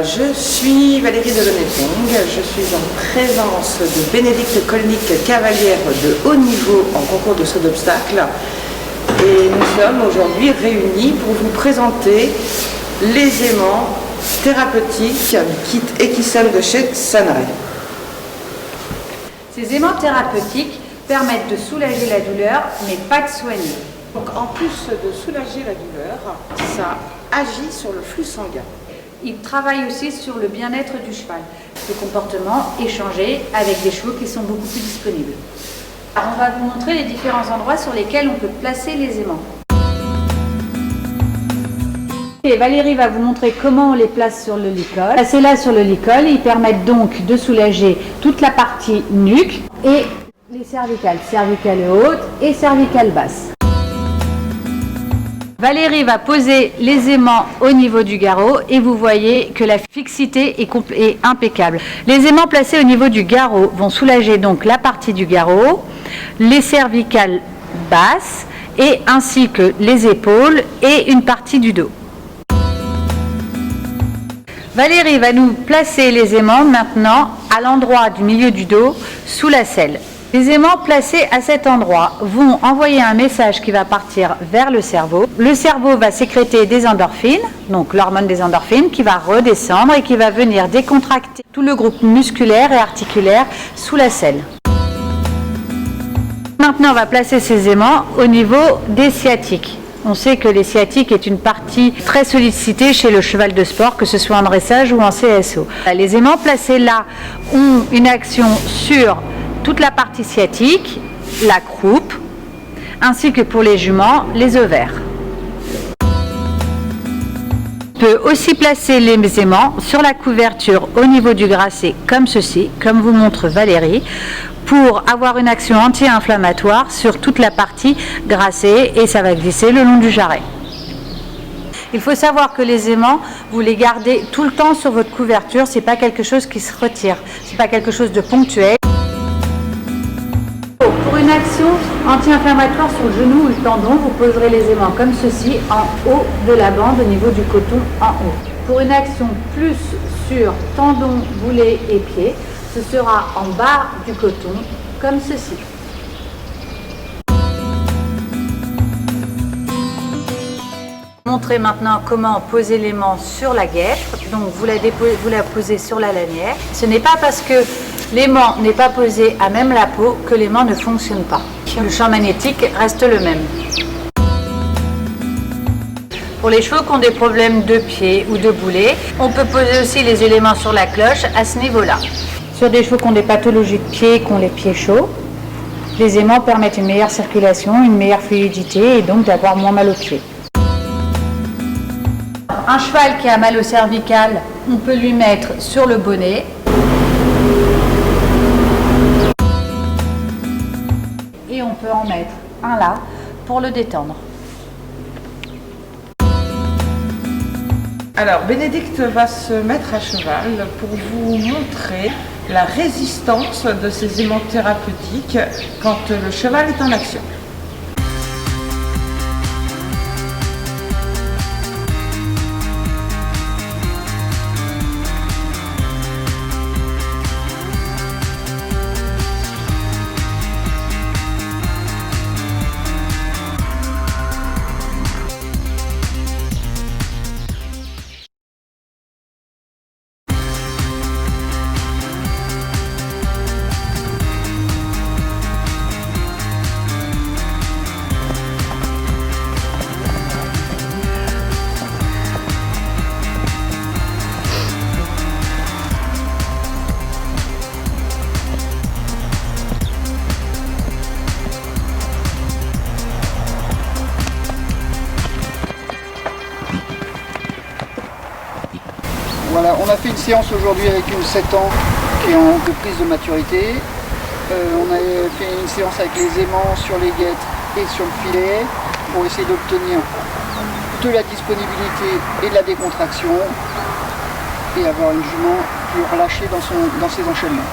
Je suis Valérie Delonetting, je suis en présence de Bénédicte Kolnick, cavalière de haut niveau en concours de saut d'obstacles. Et nous sommes aujourd'hui réunis pour vous présenter les aimants thérapeutiques kit Equisem de chez Sunray. Ces aimants thérapeutiques permettent de soulager la douleur, mais pas de soigner. Donc en plus de soulager la douleur, ça agit sur le flux sanguin. Il travaille aussi sur le bien-être du cheval. Le comportement est changé avec des chevaux qui sont beaucoup plus disponibles. Alors on va vous montrer les différents endroits sur lesquels on peut placer les aimants. Et Valérie va vous montrer comment on les place sur le licol. Placés là sur le licol, ils permettent donc de soulager toute la partie nuque et les cervicales, cervicales hautes et cervicales basses. Valérie va poser les aimants au niveau du garrot et vous voyez que la fixité est impeccable. Les aimants placés au niveau du garrot vont soulager donc la partie du garrot, les cervicales basses et ainsi que les épaules et une partie du dos. Valérie va nous placer les aimants maintenant à l'endroit du milieu du dos sous la selle. Les aimants placés à cet endroit vont envoyer un message qui va partir vers le cerveau. Le cerveau va sécréter des endorphines, donc l'hormone des endorphines, qui va redescendre et qui va venir décontracter tout le groupe musculaire et articulaire sous la selle. Maintenant, on va placer ces aimants au niveau des sciatiques. On sait que les sciatiques est une partie très sollicitée chez le cheval de sport, que ce soit en dressage ou en CSO. Les aimants placés là ont une action sur toute la partie sciatique, la croupe, ainsi que pour les juments, les ovaires. On peut aussi placer les aimants sur la couverture au niveau du grasset, comme ceci, comme vous montre Valérie, pour avoir une action anti-inflammatoire sur toute la partie grassée et ça va glisser le long du jarret. Il faut savoir que les aimants, vous les gardez tout le temps sur votre couverture, c'est pas quelque chose qui se retire, c'est pas quelque chose de ponctuel. Pour une action anti-inflammatoire sur le genou ou le tendon, vous poserez les aimants comme ceci en haut de la bande au niveau du coton en haut. Pour une action plus sur tendon, boulet et pied, ce sera en bas du coton comme ceci. Montrer maintenant comment poser l'aimant sur la guêpe. Donc vous la posez sur la lanière. Ce n'est pas parce que l'aimant n'est pas posé à même la peau que l'aimant ne fonctionne pas. Le champ magnétique reste le même. Pour les chevaux qui ont des problèmes de pied ou de boulet, on peut poser aussi les éléments sur la cloche à ce niveau-là. Sur des chevaux qui ont des pathologies de pied, qui ont les pieds chauds, les aimants permettent une meilleure circulation, une meilleure fluidité et donc d'avoir moins mal aux pieds. Un cheval qui a mal au cervical, on peut lui mettre sur le bonnet. Et on peut en mettre un là pour le détendre. Alors Bénédicte va se mettre à cheval pour vous montrer la résistance de ces aimants thérapeutiques quand le cheval est en action. Voilà, on a fait une séance aujourd'hui avec une 7 ans qui est en prise de maturité. On a fait une séance avec les aimants sur les guêtres et sur le filet pour essayer d'obtenir de la disponibilité et de la décontraction et avoir une jument plus relâchée dans ses enchaînements.